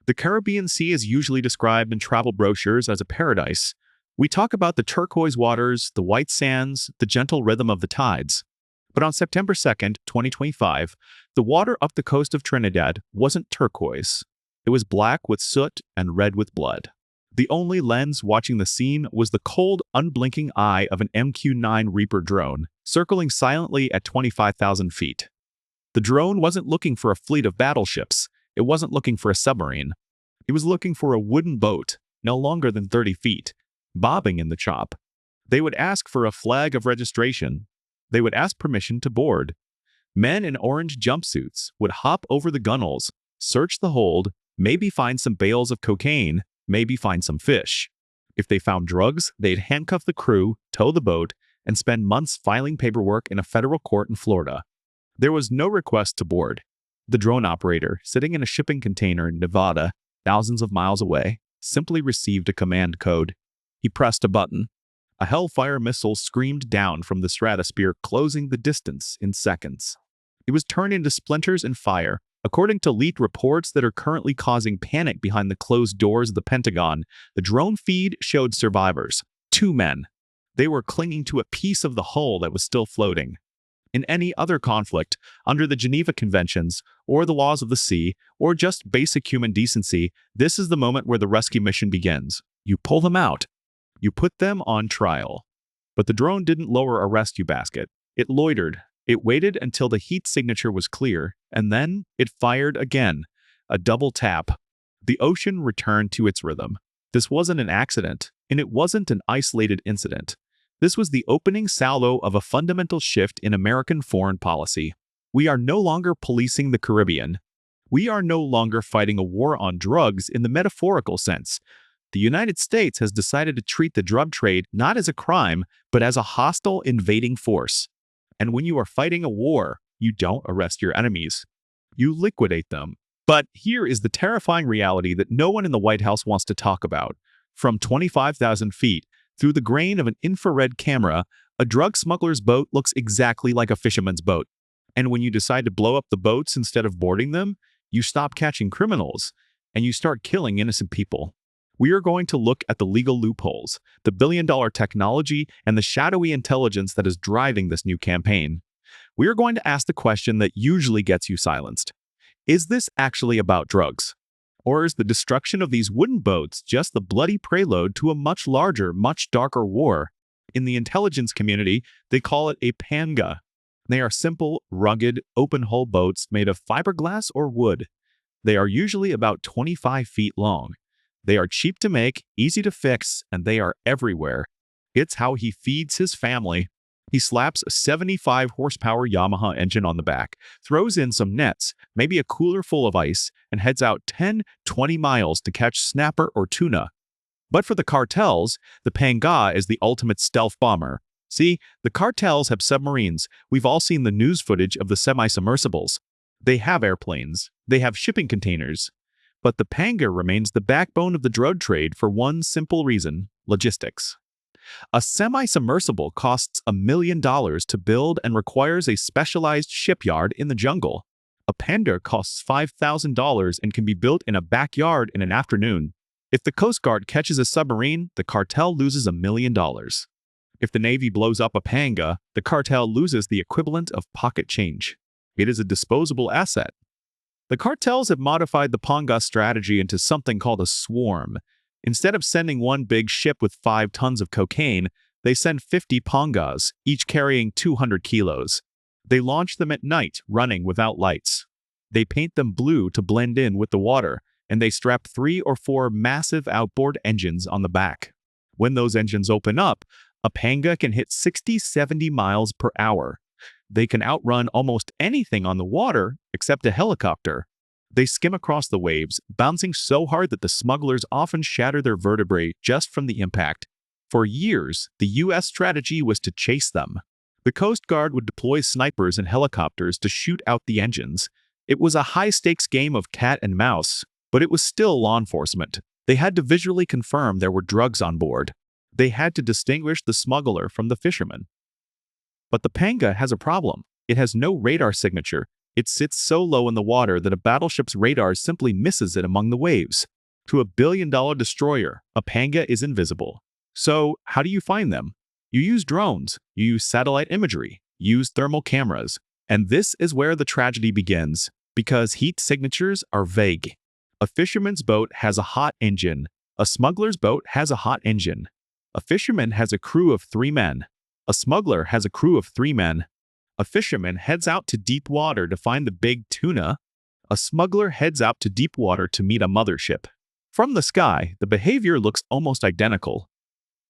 The Caribbean Sea is usually described in travel brochures as a paradise. We talk about the turquoise waters, the white sands, the gentle rhythm of the tides. But on September 2nd, 2025, the water up the coast of Trinidad wasn't turquoise. It was black with soot and red with blood. The only lens watching the scene was the cold, unblinking eye of an MQ-9 Reaper drone, circling silently at 25,000 feet. The drone wasn't looking for a fleet of battleships. It wasn't looking for a submarine. It was looking for a wooden boat, no longer than 30 feet, bobbing in the chop. They would ask for a flag of registration. They would ask permission to board. Men in orange jumpsuits would hop over the gunwales, search the hold, maybe find some bales of cocaine, maybe find some fish. If they found drugs, they'd handcuff the crew, tow the boat, and spend months filing paperwork in a federal court in Florida. There was no request to board. The drone operator, sitting in a shipping container in Nevada, thousands of miles away, simply received a command code. He pressed a button. A Hellfire missile screamed down from the stratosphere, closing the distance in seconds. It was turned into splinters and fire. According to leaked reports that are currently causing panic behind the closed doors of the Pentagon, the drone feed showed survivors, 2 men. They were clinging to a piece of the hull that was still floating. In any other conflict, under the Geneva Conventions, or the laws of the sea, or just basic human decency, this is the moment where the rescue mission begins. You pull them out. You put them on trial. But the drone didn't lower a rescue basket. It loitered. It waited until the heat signature was clear, and then it fired again. A double tap. The ocean returned to its rhythm. This wasn't an accident, and it wasn't an isolated incident. This was the opening salvo of a fundamental shift in American foreign policy. We are no longer policing the Caribbean. We are no longer fighting a war on drugs in the metaphorical sense. The United States has decided to treat the drug trade not as a crime, but as a hostile invading force. And when you are fighting a war, you don't arrest your enemies. You liquidate them. But here is the terrifying reality that no one in the White House wants to talk about. From 25,000 feet, through the grain of an infrared camera, a drug smuggler's boat looks exactly like a fisherman's boat. And when you decide to blow up the boats instead of boarding them, you stop catching criminals, and you start killing innocent people. We are going to look at the legal loopholes, the billion-dollar technology, and the shadowy intelligence that is driving this new campaign. We are going to ask the question that usually gets you silenced. Is this actually about drugs? Or is the destruction of these wooden boats just the bloody prelude to a much larger, much darker war? In the intelligence community, they call it a Panga. They are simple, rugged, open-hull boats made of fiberglass or wood. They are usually about 25 feet long. They are cheap to make, easy to fix, and they are everywhere. It's how he feeds his family. He slaps a 75-horsepower Yamaha engine on the back, throws in some nets, maybe a cooler full of ice, and heads out 10, 20 miles to catch snapper or tuna. But for the cartels, the Panga is the ultimate stealth bomber. See, the cartels have submarines. We've all seen the news footage of the semi-submersibles. They have airplanes. They have shipping containers. But the Panga remains the backbone of the drug trade for one simple reason: logistics. A semi-submersible costs $1 million to build and requires a specialized shipyard in the jungle. A Panga costs $5,000 and can be built in a backyard in an afternoon. If the Coast Guard catches a submarine, the cartel loses $1 million. If the Navy blows up a Panga, the cartel loses the equivalent of pocket change. It is a disposable asset. The cartels have modified the Panga strategy into something called a swarm. Instead of sending one big ship with 5 tons of cocaine, they send 50 Pangas, each carrying 200 kilos. They launch them at night, running without lights. They paint them blue to blend in with the water, and they strap 3 or 4 massive outboard engines on the back. When those engines open up, a Panga can hit 60-70 miles per hour. They can outrun almost anything on the water except a helicopter. They skim across the waves, bouncing so hard that the smugglers often shatter their vertebrae just from the impact. For years, the U.S. strategy was to chase them. The Coast Guard would deploy snipers and helicopters to shoot out the engines. It was a high-stakes game of cat and mouse, but it was still law enforcement. They had to visually confirm there were drugs on board. They had to distinguish the smuggler from the fisherman. But the Panga has a problem. It has no radar signature. It sits so low in the water that a battleship's radar simply misses it among the waves. To a billion-dollar destroyer, a Panga is invisible. So, how do you find them? You use drones, you use satellite imagery, you use thermal cameras. And this is where the tragedy begins, because heat signatures are vague. A fisherman's boat has a hot engine. A smuggler's boat has a hot engine. A fisherman has a crew of 3 men. A smuggler has a crew of 3 men. A fisherman heads out to deep water to find the big tuna. A smuggler heads out to deep water to meet a mothership. From the sky, the behavior looks almost identical.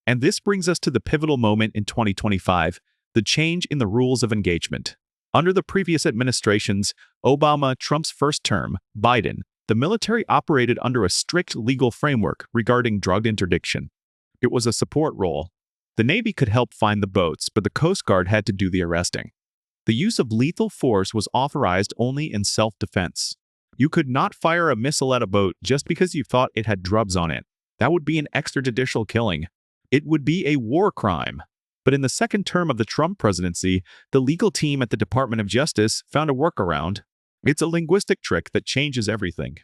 And this brings us to the pivotal moment in 2025, the change in the rules of engagement. Under the previous administrations, Obama, Trump's first term, Biden, the military operated under a strict legal framework regarding drug interdiction. It was a support role. The Navy could help find the boats, but the Coast Guard had to do the arresting. The use of lethal force was authorized only in self-defense. You could not fire a missile at a boat just because you thought it had drugs on it. That would be an extrajudicial killing. It would be a war crime. But in the second term of the Trump presidency, the legal team at the Department of Justice found a workaround. It's a linguistic trick that changes everything.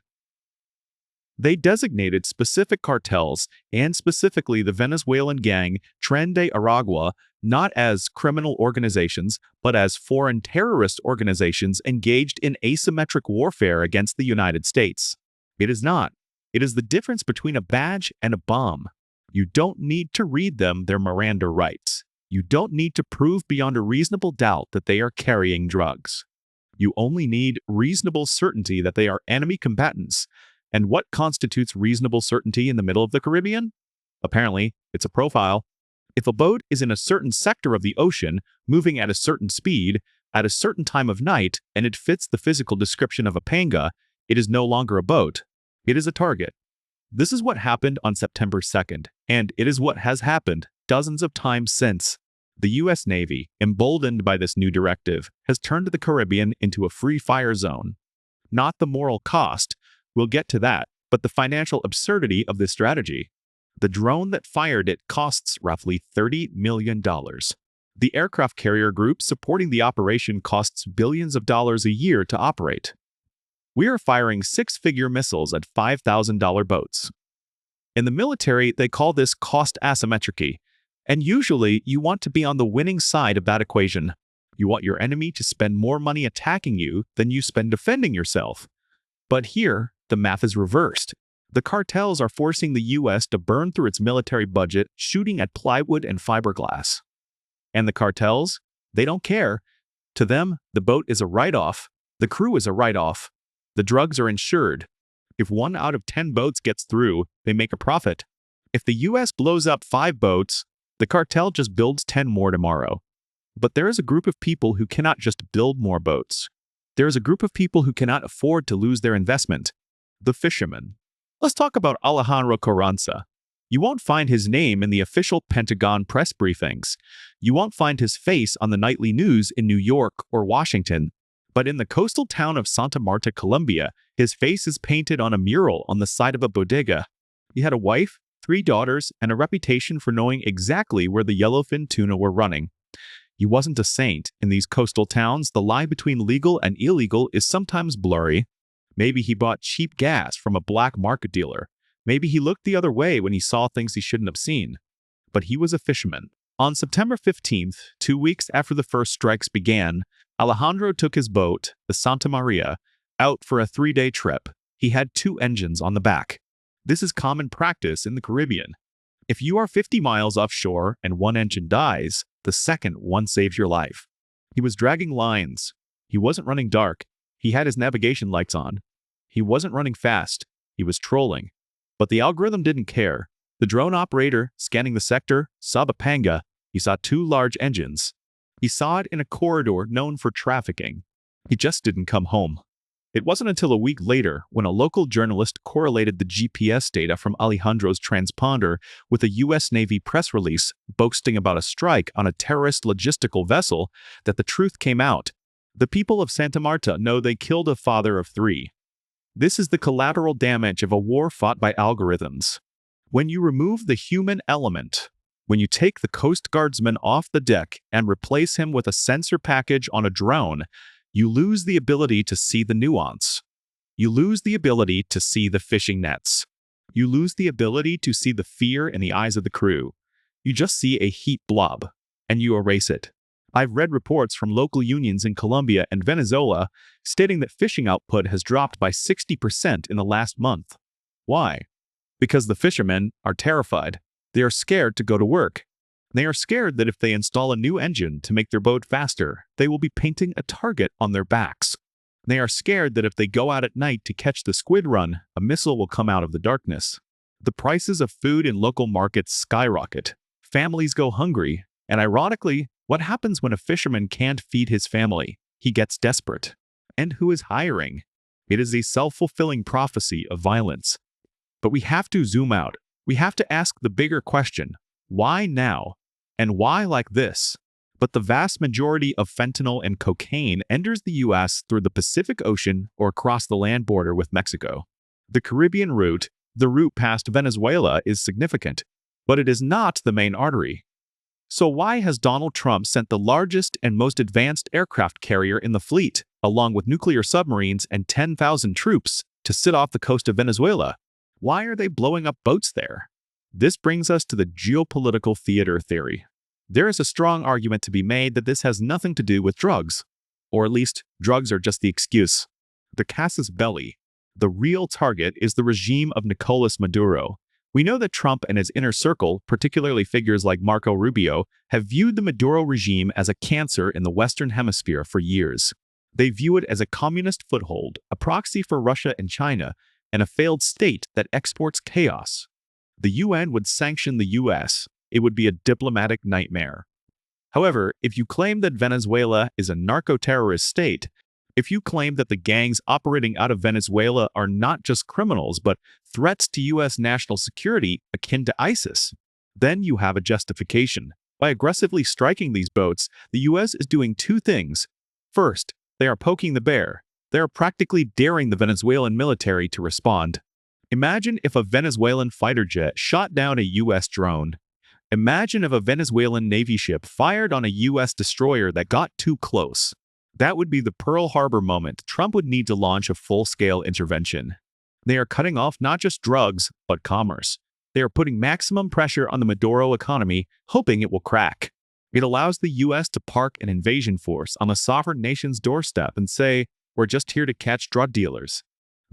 They designated specific cartels, and specifically the Venezuelan gang Tren de Aragua, not as criminal organizations, but as foreign terrorist organizations engaged in asymmetric warfare against the United States. It is not. It is the difference between a badge and a bomb. You don't need to read them their Miranda rights. You don't need to prove beyond a reasonable doubt that they are carrying drugs. You only need reasonable certainty that they are enemy combatants. And what constitutes reasonable certainty in the middle of the Caribbean? Apparently, it's a profile. If a boat is in a certain sector of the ocean, moving at a certain speed, at a certain time of night, and it fits the physical description of a Panga, it is no longer a boat. It is a target. This is what happened on September 2nd, and it is what has happened dozens of times since. The U.S. Navy, emboldened by this new directive, has turned the Caribbean into a free fire zone. Not the moral cost, we'll get to that, but the financial absurdity of this strategy. The drone that fired it costs roughly $30 million. The aircraft carrier group supporting the operation costs billions of dollars a year to operate. We are firing 6-figure missiles at $5,000 boats. In the military, they call this cost asymmetry. And usually, you want to be on the winning side of that equation. You want your enemy to spend more money attacking you than you spend defending yourself. But here, the math is reversed. The cartels are forcing the U.S. to burn through its military budget shooting at plywood and fiberglass. And the cartels? They don't care. To them, the boat is a write-off. The crew is a write-off. The drugs are insured. If 1 out of 10 boats gets through, they make a profit. If the U.S. blows up 5 boats, the cartel just builds 10 more tomorrow. But there is a group of people who cannot just build more boats. There is a group of people who cannot afford to lose their investment. The fishermen. Let's talk about Alejandro Carranza. You won't find his name in the official Pentagon press briefings. You won't find his face on the nightly news in New York or Washington. But in the coastal town of Santa Marta, Colombia, his face is painted on a mural on the side of a bodega. He had a wife, 3 daughters, and a reputation for knowing exactly where the yellowfin tuna were running. He wasn't a saint. In these coastal towns, the line between legal and illegal is sometimes blurry. Maybe he bought cheap gas from a black market dealer. Maybe he looked the other way when he saw things he shouldn't have seen. But he was a fisherman. On September 15th, 2 weeks after the first strikes began, Alejandro took his boat, the Santa Maria, out for a 3-day trip. He had 2 engines on the back. This is common practice in the Caribbean. If you are 50 miles offshore and 1 engine dies, the second one saves your life. He was dragging lines. He wasn't running dark. He had his navigation lights on. He wasn't running fast. He was trolling. But the algorithm didn't care. The drone operator, scanning the sector, saw the Panga. He saw 2 large engines. He saw it in a corridor known for trafficking. He just didn't come home. It wasn't until a week later when a local journalist correlated the GPS data from Alejandro's transponder with a U.S. Navy press release boasting about a strike on a terrorist logistical vessel that the truth came out. The people of Santa Marta know they killed a father of 3. This is the collateral damage of a war fought by algorithms. When you remove the human element, when you take the Coast Guardsman off the deck and replace him with a sensor package on a drone, You lose the ability to see the nuance. You lose the ability to see the fishing nets. You lose the ability to see the fear in the eyes of the crew. You just see a heat blob, and you erase it. I've read reports from local unions in Colombia and Venezuela stating that fishing output has dropped by 60% in the last month. Why? Because the fishermen are terrified. They are scared to go to work. They are scared that if they install a new engine to make their boat faster, they will be painting a target on their backs. They are scared that if they go out at night to catch the squid run, a missile will come out of the darkness. The prices of food in local markets skyrocket. Families go hungry, and ironically, what happens when a fisherman can't feed his family? He gets desperate. And who is hiring? It is a self-fulfilling prophecy of violence. But we have to zoom out. We have to ask the bigger question, why now? And why like this? But the vast majority of fentanyl and cocaine enters the U.S. through the Pacific Ocean or across the land border with Mexico. The Caribbean route, the route past Venezuela, is significant, but it is not the main artery. So why has Donald Trump sent the largest and most advanced aircraft carrier in the fleet, along with nuclear submarines and 10,000 troops, to sit off the coast of Venezuela? Why are they blowing up boats there? This brings us to the geopolitical theater theory. There is a strong argument to be made that this has nothing to do with drugs. Or at least, drugs are just the excuse. The casus belli. The real target is the regime of Nicolas Maduro. We know that Trump and his inner circle, particularly figures like Marco Rubio, have viewed the Maduro regime as a cancer in the Western Hemisphere for years. They view it as a communist foothold, a proxy for Russia and China, and a failed state that exports chaos. The UN would sanction the US. It would be a diplomatic nightmare. However, if you claim that Venezuela is a narco-terrorist state, if you claim that the gangs operating out of Venezuela are not just criminals but threats to U.S. national security akin to ISIS, then you have a justification. By aggressively striking these boats, the U.S. is doing two things. First, they are poking the bear. They are practically daring the Venezuelan military to respond. Imagine if a Venezuelan fighter jet shot down a U.S. drone. Imagine if a Venezuelan Navy ship fired on a U.S. destroyer that got too close. That would be the Pearl Harbor moment. Trump would need to launch a full-scale intervention. They are cutting off not just drugs, but commerce. They are putting maximum pressure on the Maduro economy, hoping it will crack. It allows the U.S. to park an invasion force on a sovereign nation's doorstep and say, "We're just here to catch drug dealers."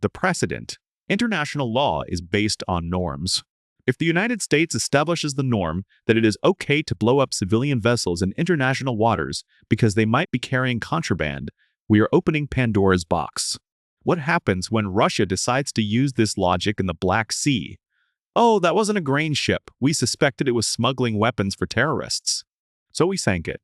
The precedent. International law is based on norms. If the United States establishes the norm that it is okay to blow up civilian vessels in international waters because they might be carrying contraband, we are opening Pandora's box. What happens when Russia decides to use this logic in the Black Sea? Oh, that wasn't a grain ship. We suspected it was smuggling weapons for terrorists. So we sank it.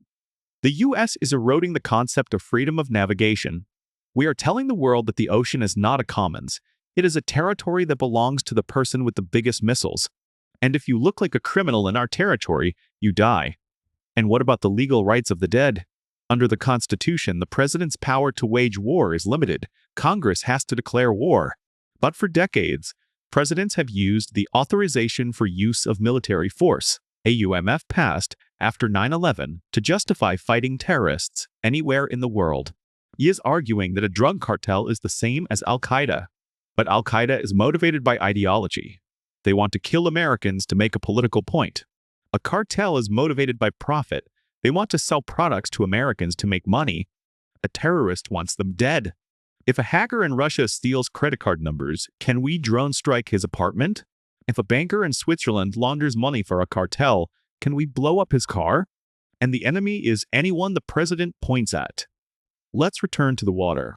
The U.S. is eroding the concept of freedom of navigation. We are telling the world that the ocean is not a commons. It is a territory that belongs to the person with the biggest missiles. And if you look like a criminal in our territory, you die. And what about the legal rights of the dead? Under the Constitution, the president's power to wage war is limited. Congress has to declare war. But for decades, presidents have used the Authorization for Use of Military Force, AUMF, passed after 9/11 to justify fighting terrorists anywhere in the world. He is arguing that a drug cartel is the same as Al-Qaeda. But Al-Qaeda is motivated by ideology. They want to kill Americans to make a political point. A cartel is motivated by profit. They want to sell products to Americans to make money. A terrorist wants them dead. If a hacker in Russia steals credit card numbers, can we drone strike his apartment? If a banker in Switzerland launders money for a cartel, can we blow up his car? And the enemy is anyone the president points at. Let's return to the water.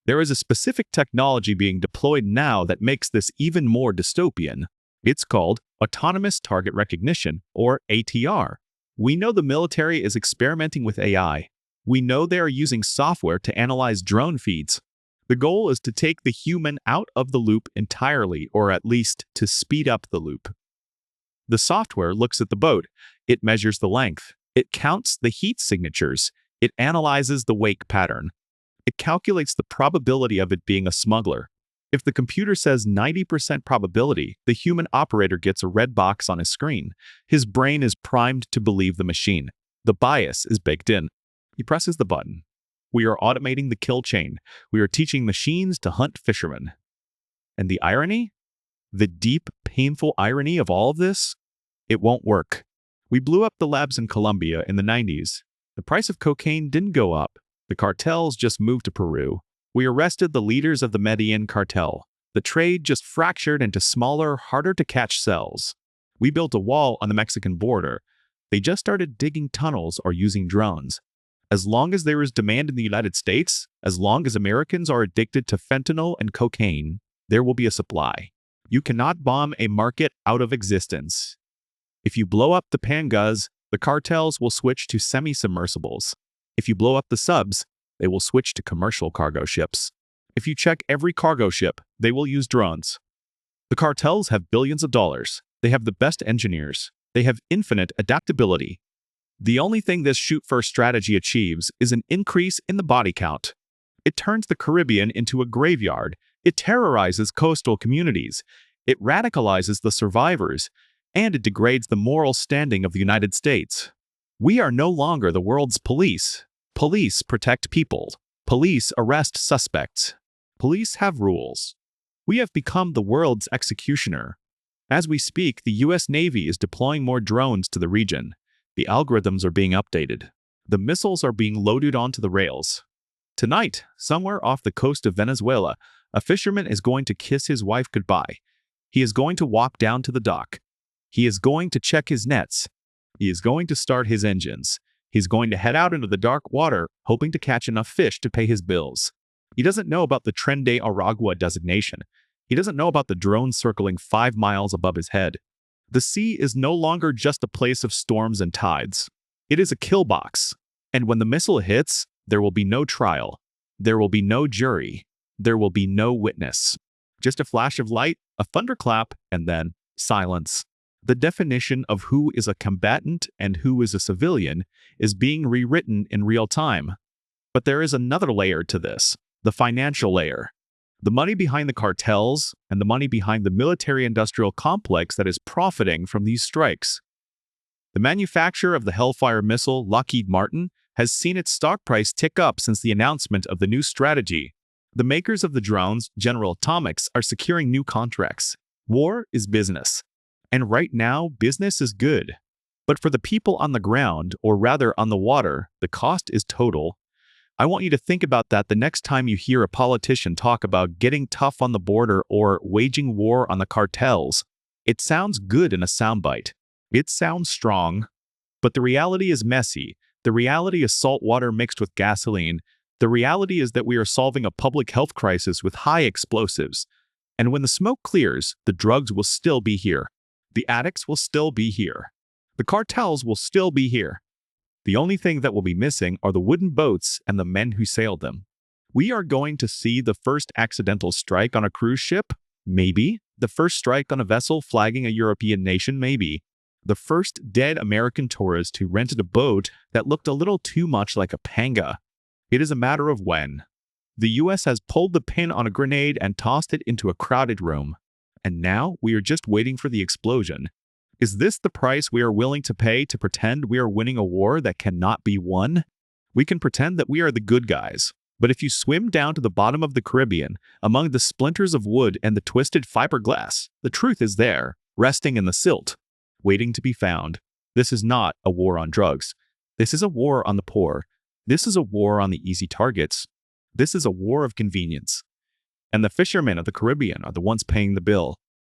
There is a specific technology being deployed now that makes this even more dystopian. It's called Autonomous Target Recognition, or ATR. We know the military is experimenting with AI. We know they are using software to analyze drone feeds. The goal is to take the human out of the loop entirely, or at least to speed up the loop. The software looks at the boat. It measures the length. It counts the heat signatures. It analyzes the wake pattern. It calculates the probability of it being a smuggler. If the computer says 90% probability, the human operator gets a red box on his screen. His brain is primed to believe the machine. The bias is baked in. He presses the button. We are automating the kill chain. We are teaching machines to hunt fishermen. And the irony? The deep, painful irony of all of this? It won't work. We blew up the labs in Colombia in the 90s. The price of cocaine didn't go up. The cartels just moved to Peru. We arrested the leaders of the Medellin cartel. The trade just fractured into smaller, harder-to-catch cells. We built a wall on the Mexican border. They just started digging tunnels or using drones. As long as there is demand in the United States, as long as Americans are addicted to fentanyl and cocaine, there will be a supply. You cannot bomb a market out of existence. If you blow up the Pangas, the cartels will switch to semi-submersibles. If you blow up the subs, they will switch to commercial cargo ships. If you check every cargo ship, they will use drones. The cartels have billions of dollars. They have the best engineers. They have infinite adaptability. The only thing this shoot-first strategy achieves is an increase in the body count. It turns the Caribbean into a graveyard. It terrorizes coastal communities. It radicalizes the survivors. And it degrades the moral standing of the United States. We are no longer the world's police. Police protect people. Police arrest suspects. Police have rules. We have become the world's executioner. As we speak, the U.S. Navy is deploying more drones to the region. The algorithms are being updated. The missiles are being loaded onto the rails. Tonight, somewhere off the coast of Venezuela, a fisherman is going to kiss his wife goodbye. He is going to walk down to the dock. He is going to check his nets. He is going to start his engines. He's going to head out into the dark water, hoping to catch enough fish to pay his bills. He doesn't know about the Tren de Aragua designation. He doesn't know about the drone circling 5 miles above his head. The sea is no longer just a place of storms and tides. It is a kill box. And when the missile hits, there will be no trial. There will be no jury. There will be no witness. Just a flash of light, a thunderclap, and then silence. The definition of who is a combatant and who is a civilian is being rewritten in real time. But there is another layer to this, the financial layer. The money behind the cartels and the money behind the military-industrial complex that is profiting from these strikes. The manufacturer of the Hellfire missile, Lockheed Martin, has seen its stock price tick up since the announcement of the new strategy. The makers of the drones, General Atomics, are securing new contracts. War is business. And right now, business is good. But for the people on the ground, or rather on the water, the cost is total. I want you to think about that the next time you hear a politician talk about getting tough on the border or waging war on the cartels. It sounds good in a soundbite. It sounds strong. But the reality is messy. The reality is salt water mixed with gasoline. The reality is that we are solving a public health crisis with high explosives. And when the smoke clears, the drugs will still be here. The addicts will still be here. The cartels will still be here. The only thing that will be missing are the wooden boats and the men who sailed them. We are going to see the first accidental strike on a cruise ship? Maybe. The first strike on a vessel flagging a European nation? Maybe. The first dead American tourist who rented a boat that looked a little too much like a Panga. It is a matter of when. The US has pulled the pin on a grenade and tossed it into a crowded room. And now we are just waiting for the explosion. Is this the price we are willing to pay to pretend we are winning a war that cannot be won? We can pretend that we are the good guys. But if you swim down to the bottom of the Caribbean, among the splinters of wood and the twisted fiberglass, the truth is there, resting in the silt, waiting to be found. This is not a war on drugs. This is a war on the poor. This is a war on the easy targets. This is a war of convenience. And the fishermen of the Caribbean are the ones paying the bill.